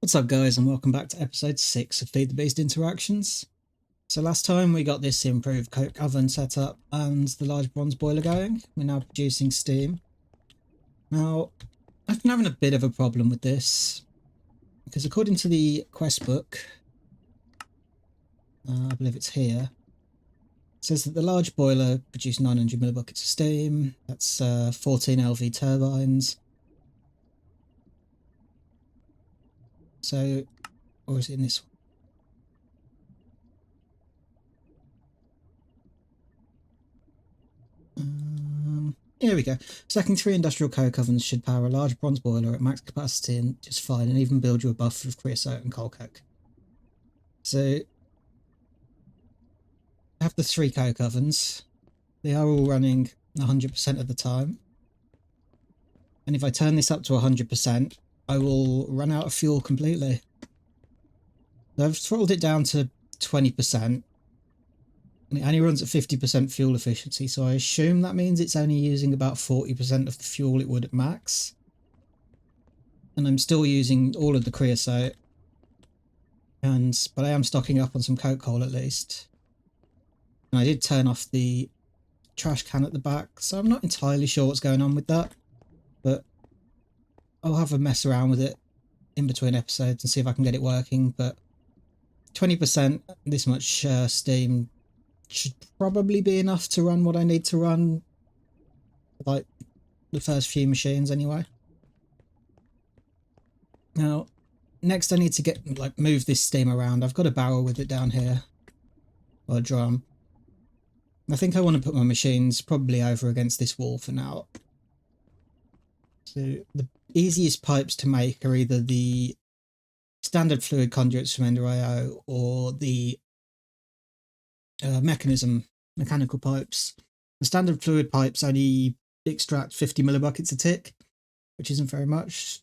What's up guys, and welcome back to episode 6 of Feed the Beast Interactions. So last time we got this improved coke oven set up and the large bronze boiler going. We're now producing steam. Now, I've been having a bit of a problem with this, because according to the quest book, I believe it's here, it says that the large boiler produced 900 millibuckets of steam. That's 14 LV turbines. So, or is it in this one? Here we go. Stacking 3 industrial coke ovens should power a large bronze boiler at max capacity and just fine, and even build you a buffer of creosote and coal coke. So, I have the 3 coke ovens. They are all running 100% of the time. And if I turn this up to 100%, I will run out of fuel completely. So I've throttled it down to 20%. And it only runs at 50% fuel efficiency, so I assume that means it's only using about 40% of the fuel it would at max. And I'm still using all of the creosote, but I am stocking up on some coke coal at least. And I did turn off the trash can at the back, so I'm not entirely sure what's going on with that, but I'll have a mess around with it in between episodes and see if I can get it working. But 20%, this much steam should probably be enough to run what I need to run, like the first few machines anyway. Now, next I need to move this steam around. I've got a barrel with it down here, or a drum. I think I want to put my machines probably over against this wall for now. So the easiest pipes to make are either the standard fluid conduits from Ender.io or the mechanical pipes. The standard fluid pipes only extract 50 millibuckets a tick, which isn't very much.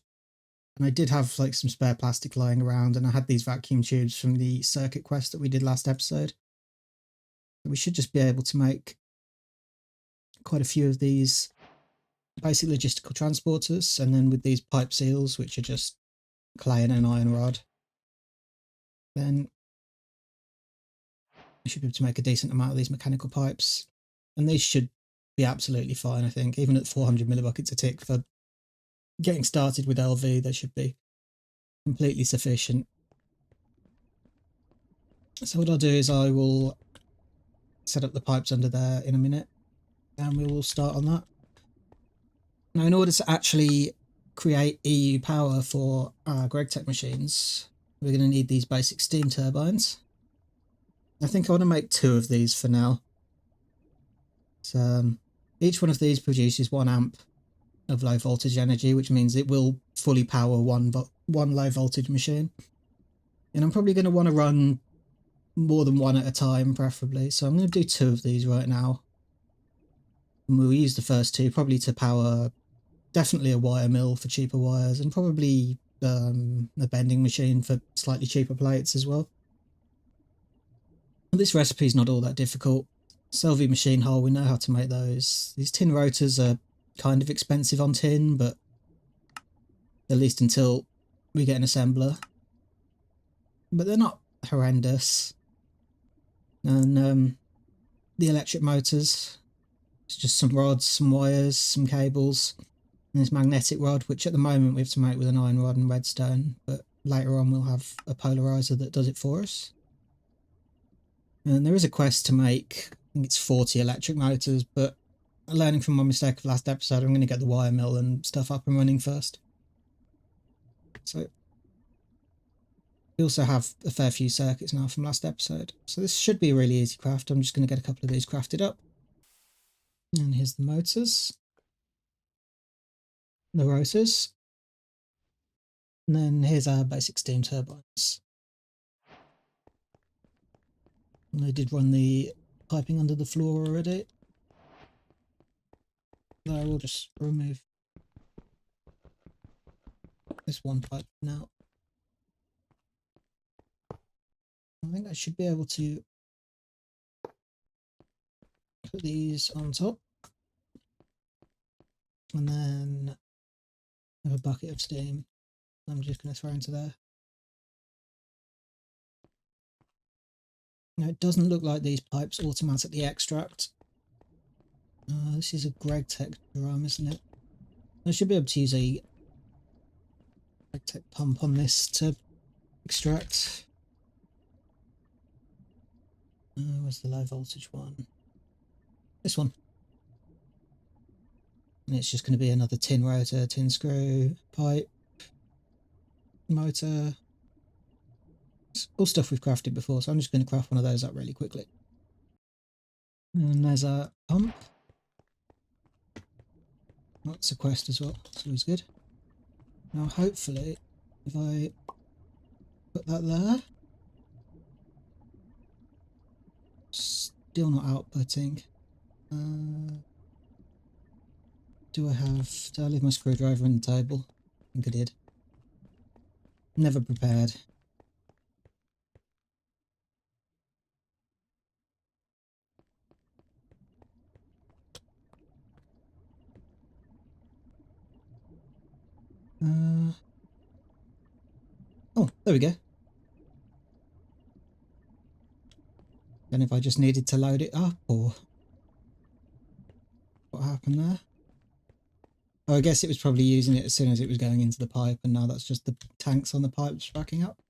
And I did have like some spare plastic lying around, and I had these vacuum tubes from the circuit quest that we did last episode. We should just be able to make quite a few of these basic logistical transporters, and then with these pipe seals, which are just clay and an iron rod, then we should be able to make a decent amount of these mechanical pipes. And these should be absolutely fine, I think. Even at 400 millibuckets a tick for getting started with LV, they should be completely sufficient. So what I'll do is I will set up the pipes under there in a minute, and we will start on that. Now, in order to actually create EU power for our GregTech machines, we're going to need these basic steam turbines. I think I want to make 2 of these for now. So each one of these produces 1 amp of low voltage energy, which means it will fully power one low voltage machine. And I'm probably going to want to run more than 1 at a time, preferably. So I'm going to do 2 of these right now. And we'll use the first 2 probably to power definitely a wire mill for cheaper wires, and probably a bending machine for slightly cheaper plates as well. This recipe is not all that difficult. Selvi machine hull, we know how to make those. These tin rotors are kind of expensive on tin, but at least until we get an assembler. But they're not horrendous. And the electric motors, it's just some rods, some wires, some cables, and this magnetic rod, which at the moment we have to make with an iron rod and redstone, but later on we'll have a polarizer that does it for us. And there is a quest to make, I think it's 40 electric motors, but learning from my mistake of last episode, I'm going to get the wire mill and stuff up and running first. So we also have a fair few circuits now from last episode. So this should be a really easy craft. I'm just going to get a couple of these crafted up. And here's the motors, the rotors, and then here's our basic steam turbines. And I did run the piping under the floor already. I will just remove this one pipe now. I think I should be able to put these on top, and then have a bucket of steam I'm just going to throw into there. Now, it doesn't look like these pipes automatically extract. This is a Greg Tech drum, isn't it? I should be able to use a Greg Tech pump on this to extract. Where's the low voltage one? This one. And it's just going to be another tin rotor, tin screw, pipe, motor. It's all stuff we've crafted before, so I'm just going to craft one of those up really quickly. And there's our pump. That's a quest as well, it's always good. Now hopefully, if I put that there, still not outputting. Did I leave my screwdriver on the table? I think I did. Never prepared. Oh, there we go. Then if I just needed to load it up, or what happened there? Oh, I guess it was probably using it as soon as it was going into the pipe, and now that's just the tanks on the pipes backing up.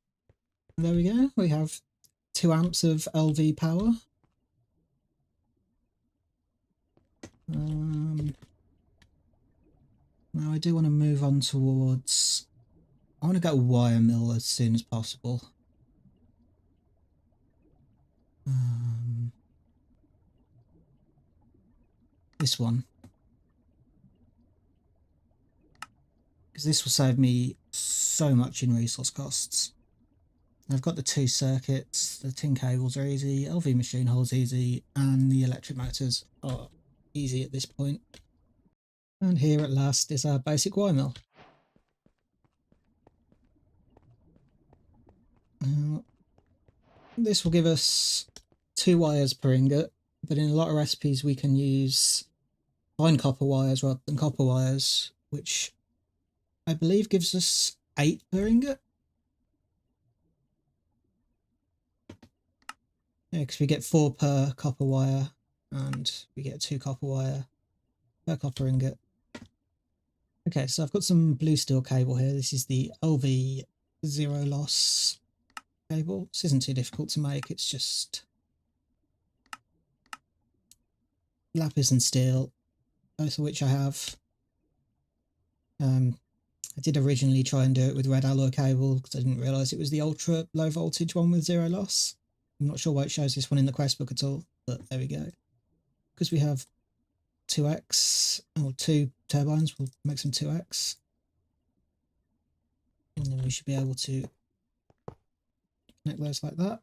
And there we go. We have 2 amps of LV power. Now I do want to move on towards... I want to go wire mill as soon as possible. This one. Because this will save me so much in resource costs. I've got the 2 circuits, the tin cables are easy, LV machine holes easy, and the electric motors are easy at this point. And here at last is our basic wire mill. This will give us 2 wires per ingot, but in a lot of recipes we can use fine copper wires rather than copper wires, which I believe gives us 8 per ingot. Yeah, because we get 4 per copper wire, and we get 2 copper wire per copper ingot. Okay, so I've got some blue steel cable here. This is the LV zero loss cable. This isn't too difficult to make, it's just lapis and steel, both of which I have. I did originally try and do it with red alloy cable because I didn't realise it was the ultra low voltage one with 0 loss. I'm not sure why it shows this one in the quest book at all, but there we go. Because we have 2x, or 2 turbines, we'll make some 2x. And then we should be able to connect those like that.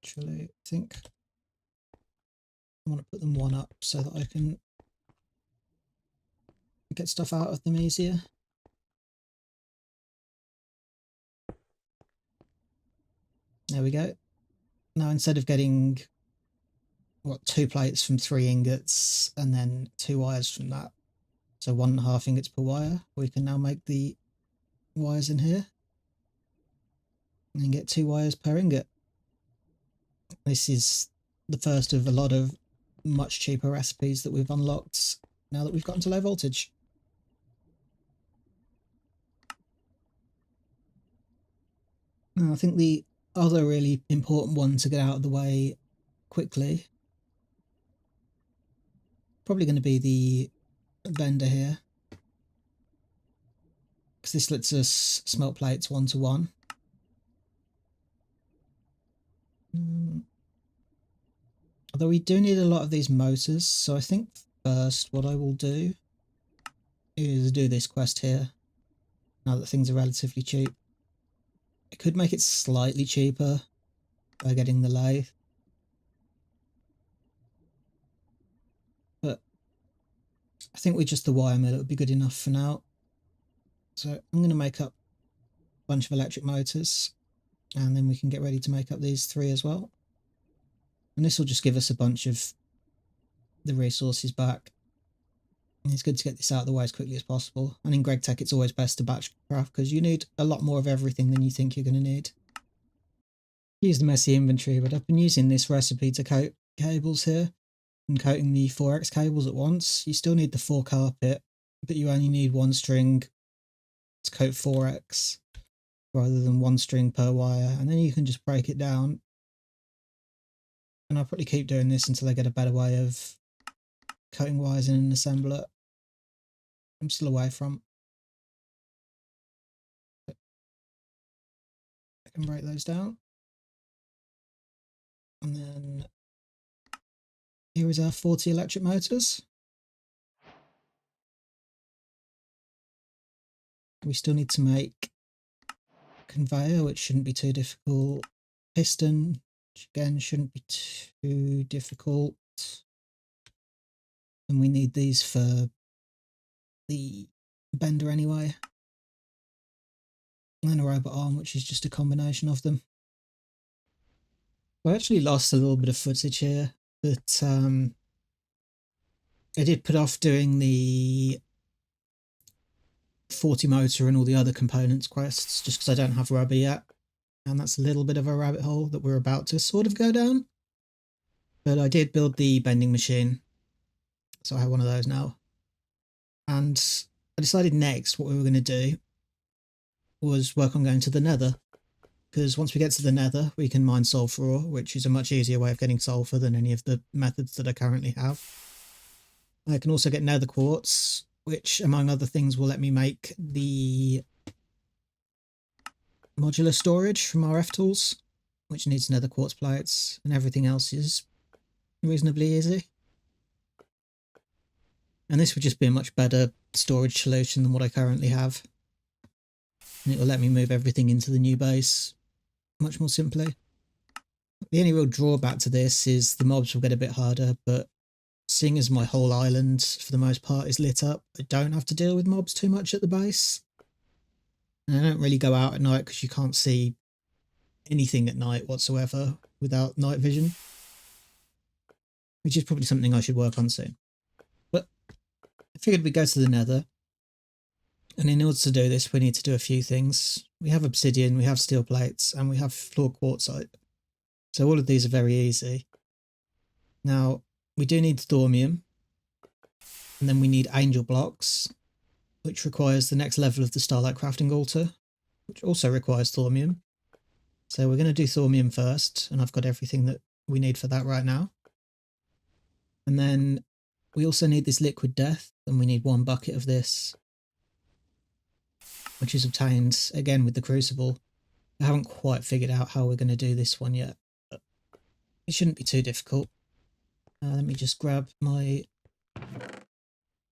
Actually, I think I want to put them one up so that I can get stuff out of them easier. There we go. Now instead of getting, what, 2 plates from 3 ingots and then 2 wires from that, so 1.5 ingots per wire, we can now make the wires in here and get 2 wires per ingot. This is the first of a lot of much cheaper recipes that we've unlocked now that we've gotten to low voltage. Now, I think the other really important one to get out of the way quickly, probably going to be the bender here, because this lets us smelt plates 1 to 1. Although we do need a lot of these motors, so I think first what I will do is do this quest here, now that things are relatively cheap. I could make it slightly cheaper by getting the lathe, but I think with just the wire mill it would be good enough for now. So I'm going to make up a bunch of electric motors, and then we can get ready to make up these 3 as well. And this will just give us a bunch of the resources back. And it's good to get this out of the way as quickly as possible. And in Greg Tech, it's always best to batch craft because you need a lot more of everything than you think you're going to need. Use the messy inventory, but I've been using this recipe to coat cables here and coating the 4x cables at once. You still need the 4 carpet, but you only need 1 string to coat 4x rather than 1 string per wire, and then you can just break it down. And I'll probably keep doing this until I get a better way of coating wires in an assembler I'm still away from. I can break those down. And then here is our 40 electric motors. We still need to make conveyor, which shouldn't be too difficult. Piston, which again shouldn't be too difficult. And we need these for the bender anyway. And then a robot arm, which is just a combination of them. I actually lost a little bit of footage here, but I did put off doing the 40 motor and all the other components quests just because I don't have rubber yet. And that's a little bit of a rabbit hole that we're about to sort of go down. But I did build the bending machine, so I have one of those now. And I decided next what we were going to do was work on going to the Nether. Because once we get to the Nether, we can mine sulfur ore, which is a much easier way of getting sulfur than any of the methods that I currently have. I can also get nether quartz, which, among other things, will let me make the modular storage from RF tools, which needs nether quartz plates, and everything else is reasonably easy. And this would just be a much better storage solution than what I currently have. And it will let me move everything into the new base much more simply. The only real drawback to this is the mobs will get a bit harder, but seeing as my whole island for the most part is lit up, I don't have to deal with mobs too much at the base. And I don't really go out at night because you can't see anything at night whatsoever without night vision, which is probably something I should work on soon. But I figured we'd go to the Nether. And in order to do this, we need to do a few things. We have obsidian, we have steel plates, and we have floored quartzite. So all of these are very easy. Now, we do need thaumium. And then we need angel blocks, which requires the next level of the Starlight Crafting Altar, which also requires thaumium. So we're going to do thaumium first, and I've got everything that we need for that right now. And then we also need this liquid death, and we need 1 bucket of this, which is obtained again with the crucible. I haven't quite figured out how we're going to do this one yet, but it shouldn't be too difficult. Let me just grab my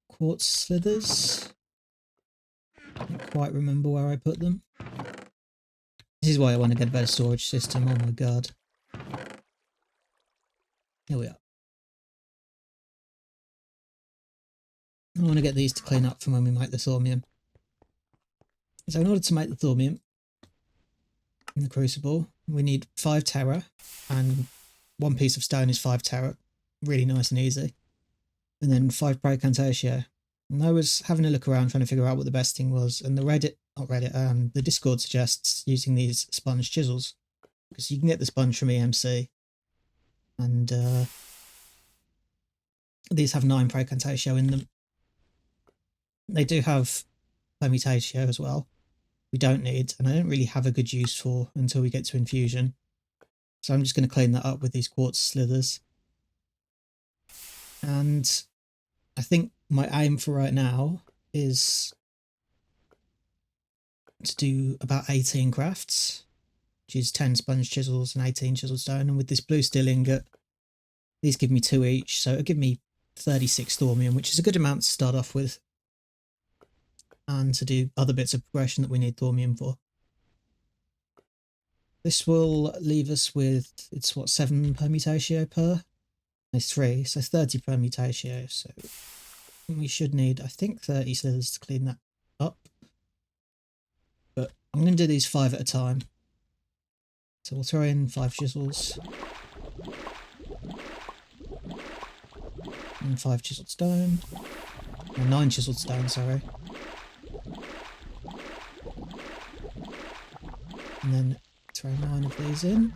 quartz slithers. I don't quite remember where I put them. This is why I want to get a better storage system. Oh my god. Here we are. I want to get these to clean up from when we make the thaumium. So in order to make the thaumium in the crucible, we need 5 terra, and 1 piece of stone is 5 terra. Really nice and easy. And then 5 praecantatio. And I was having a look around trying to figure out what the best thing was, and the Discord suggests using these sponge chisels, because you can get the sponge from EMC, and these have 9 praecantatio in them. They do have permutatio as well. We don't need, and I don't really have a good use for until we get to infusion. So I'm just going to clean that up with these quartz slithers. And I think my aim for right now is to do about 18 crafts, which is 10 sponge chisels and 18 chisel stone. And with this blue steel ingot, these give me 2 each, so it'll give me 36 thaumium, which is a good amount to start off with, and to do other bits of progression that we need thaumium for. This will leave us with, it's what, 7 permutatio per? There's 3, so 30 permutatio. So we should need, I think, 30 slithers to clean that up. But I'm going to do these 5 at a time. So we'll throw in 5 chisels. And 5 chiseled stone. 9 chiseled stone, sorry. And then throw 9 of these in.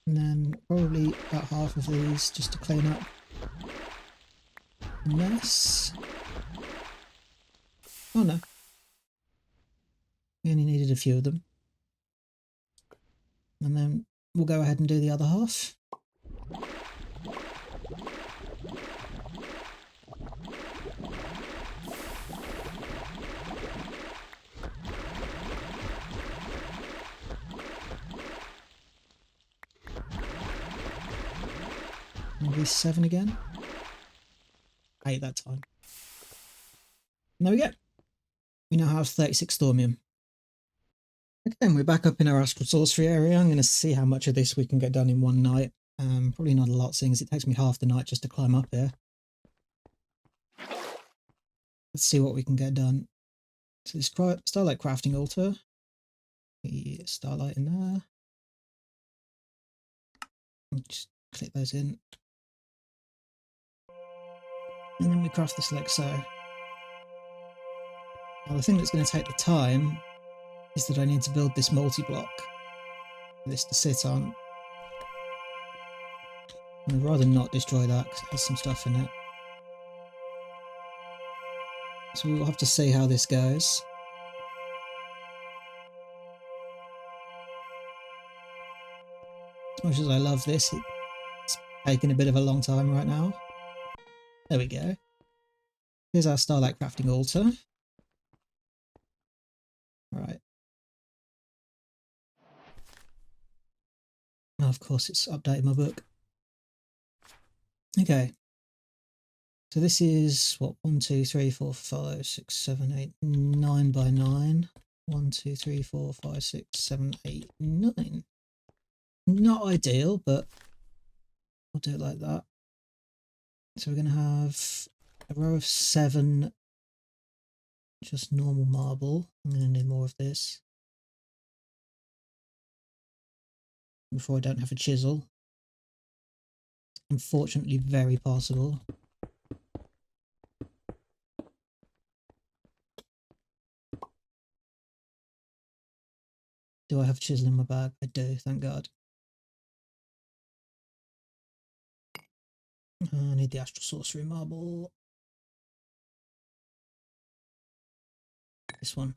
And then probably about half of these just to clean up the mess. Oh no. We only needed a few of them. And then we'll go ahead and do the other half. Maybe 7 again. 8 that time. And there we go. We now have 36 thaumium. Again, we're back up in our Astral Sorcery area. I'm going to see how much of this we can get done in one night. Probably not a lot, seeing as it takes me half the night just to climb up here. Let's see what we can get done. So this Starlight Crafting Altar. Starlight in there. Just click those in. And then we craft this like so. Now the thing that's going to take the time is that I need to build this multi-block for this to sit on. I'd rather not destroy that because it has some stuff in it. So we will have to see how this goes. As much as I love this, it's taking a bit of a long time right now. There we go. Here's our Starlight Crafting Altar. Right. Oh, of course, it's updated my book. Okay. So this is what? 1, 2, 3, 4, 5, 6, 7, 8, 9 by 9. 1, 2, 3, 4, 5, 6, 7, 8, 9. Not ideal, but we'll do it like that. So we're going to have a row of 7 just normal marble. I'm going to need more of this before I don't have a chisel. Unfortunately, very possible. Do I have a chisel in my bag? I do, thank God. I need the Astral Sorcery marble. This one.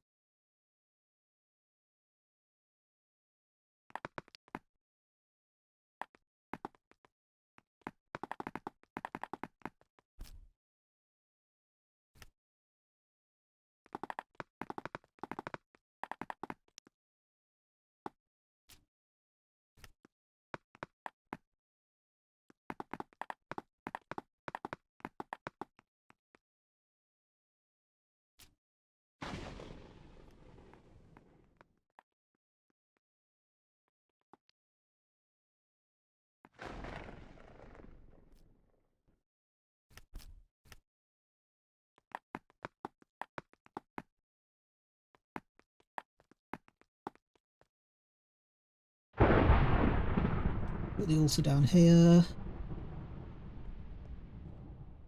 Put the altar down here.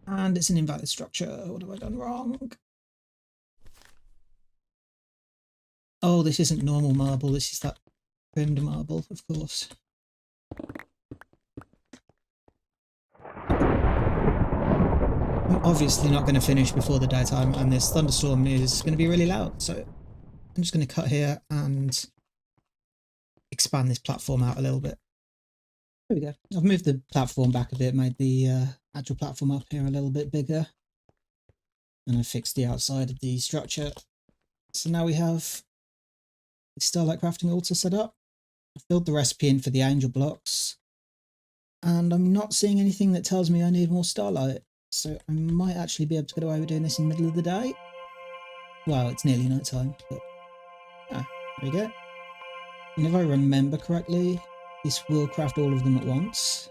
And it's an invalid structure. What have I done wrong? Oh, this isn't normal marble. This is that trimmed marble, of course. I'm obviously not going to finish before the daytime, and this thunderstorm is going to be really loud. So I'm just going to cut here and expand this platform out a little bit. There we go. I've moved the platform back a bit, made the actual platform up here a little bit bigger. And I fixed the outside of the structure. So now we have the Starlight Crafting Altar set up. I filled the recipe in for the angel blocks. And I'm not seeing anything that tells me I need more starlight. So I might actually be able to get away with doing this in the middle of the day. Well, it's nearly night time, but there we go. And if I remember correctly, this will craft all of them at once.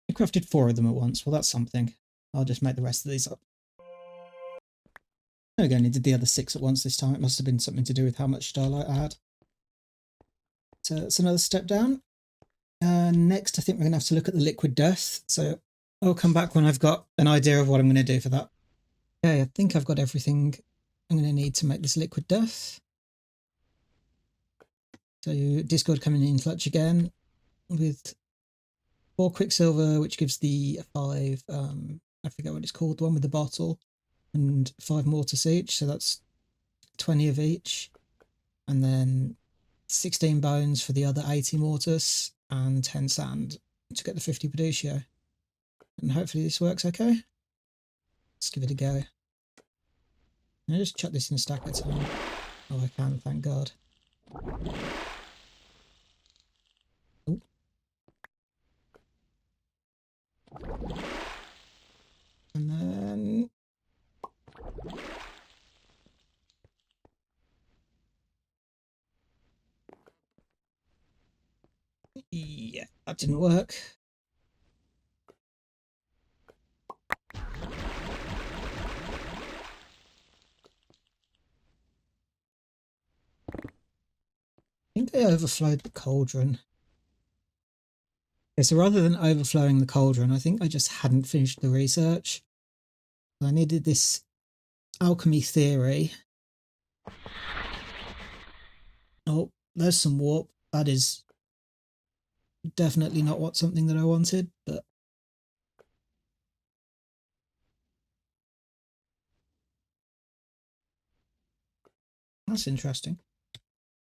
I crafted 4 of them at once. Well, that's something. I'll just make the rest of these up. Again, I did the other 6 at once this time. It must have been something to do with how much starlight I had. So that's another step down. Next, I think we're going to have to look at the liquid death. So I'll come back when I've got an idea of what I'm going to do for that. Okay, I think I've got everything I'm going to need to make this liquid death. So Discord coming in clutch again with 4 quicksilver, which gives the 5, I forget what it's called, the one with the bottle, and 5 mortis each. So that's 20 of each. And then 16 bones for the other 80 mortis and 10 sand to get the 50 Pedutio. And hopefully this works okay. Let's give it a go. I'll just chuck this in a stack at a time. Oh, I can, thank God. Ooh. And then... yeah, that didn't work. I think I overflowed the cauldron. Okay, so rather than overflowing the cauldron, I think I just hadn't finished the research. I needed this alchemy theory. Oh, there's some warp. That is definitely not something that I wanted, but that's interesting.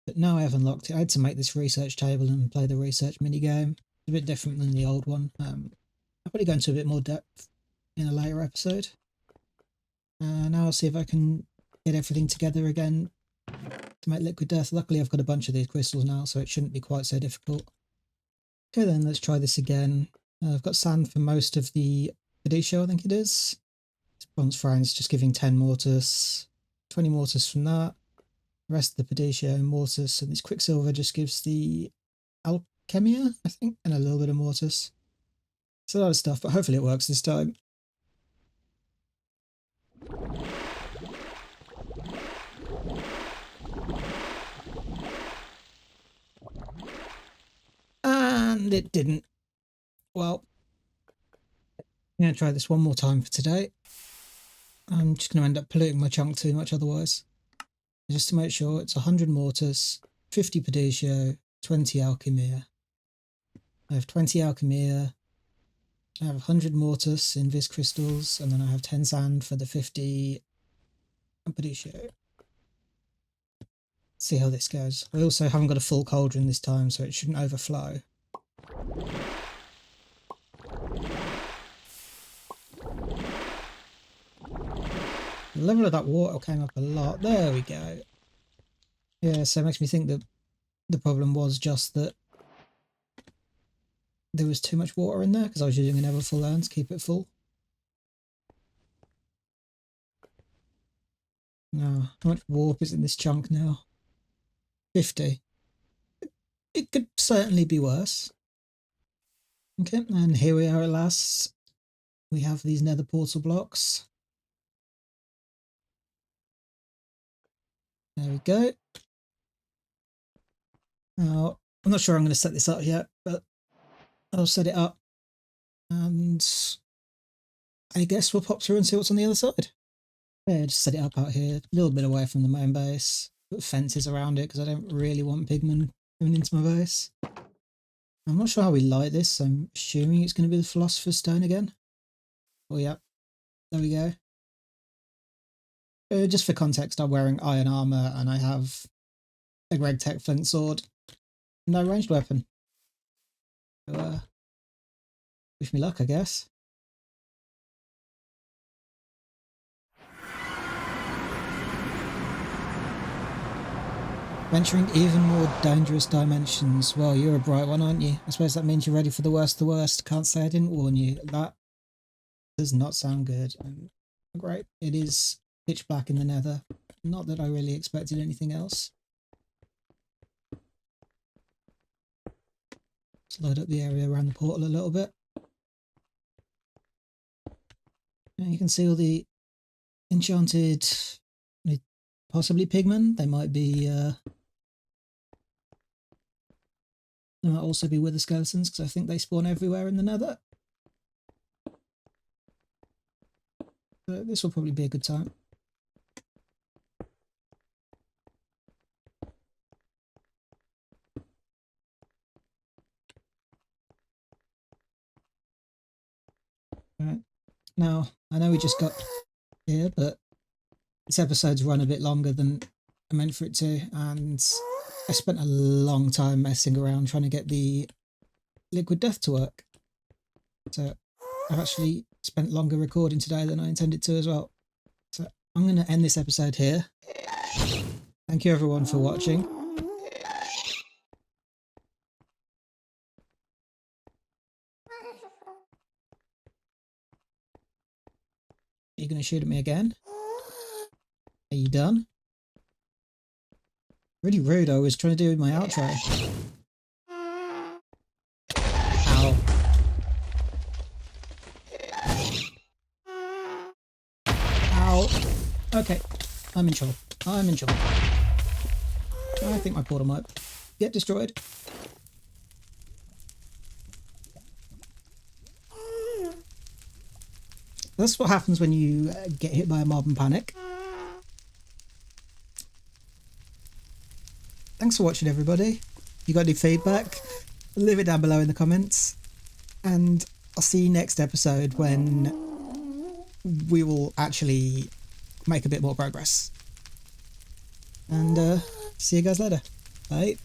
But now I have unlocked it. I had to make this research table and play the research minigame. It's a bit different than the old one. I'll probably go into a bit more depth in a later episode. Now I'll see if I can get everything together again to make liquid death. Luckily I've got a bunch of these crystals now, so it shouldn't be quite so difficult. Okay then, let's try this again. I've got sand for most of the Pedutio, I think it is. Bronze Frames just giving 10 mortis, 20 mortis from that. The rest of the Pedutio mortis, and this quicksilver just gives the alchemia, I think, and a little bit of mortis. It's a lot of stuff, but hopefully it works this time. And it didn't. Well, I'm going to try this one more time for today. I'm just going to end up polluting my chunk too much otherwise. Just to make sure, it's 100 mortis, 50 Pedutio, 20 alchemia. I have 20 alchemia. I have 100 mortis in vis crystals, and then I have 10 sand for the 50 Pedutio. See how this goes. I also haven't got a full cauldron this time, so it shouldn't overflow. The level of that water came up a lot. There we go. Yeah, so it makes me think that the problem was just that there was too much water in there because I was using an ever full urn to keep it full. Now, how much warp is in this chunk now? 50. It could certainly be worse. Okay, and here we are at last. We have these nether portal blocks. There we go. Now, I'm not sure I'm going to set this up yet, but I'll set it up. And I guess we'll pop through and see what's on the other side. Yeah, just set it up out here, a little bit away from the main base. Put fences around it because I don't really want pigmen coming into my base. I'm not sure how we light this. I'm assuming it's going to be the Philosopher's Stone again. Oh yeah, there we go. Just for context, I'm wearing iron armor and I have a Greg Tech flint sword. No ranged weapon. So, wish me luck, I guess. Venturing even more dangerous dimensions. Well, you're a bright one, aren't you? I suppose that means you're ready for the worst of the worst. Can't say I didn't warn you. That does not sound good. Great. It is pitch black in the nether. Not that I really expected anything else. Let's load up the area around the portal a little bit. And you can see all the enchanted possibly pigmen. They might be. There might also be wither skeletons because I think they spawn everywhere in the nether. But this will probably be a good time. Right. Now, I know we just got here, but this episode's run a bit longer than I meant for it to, and I spent a long time messing around trying to get the liquid death to work. So I've actually spent longer recording today than I intended to as well. So I'm going to end this episode here. Thank you everyone for watching. Are you going to shoot at me again? Are you done? Really rude, I was trying to do my outro. Ow. Ow. Okay, I'm in trouble. I'm in trouble. I think my portal might get destroyed. That's what happens when you get hit by a mob and panic. Thanks for watching, everybody. If you got any feedback, leave it down below in the comments. And I'll see you next episode when we will actually make a bit more progress. And see you guys later. Bye.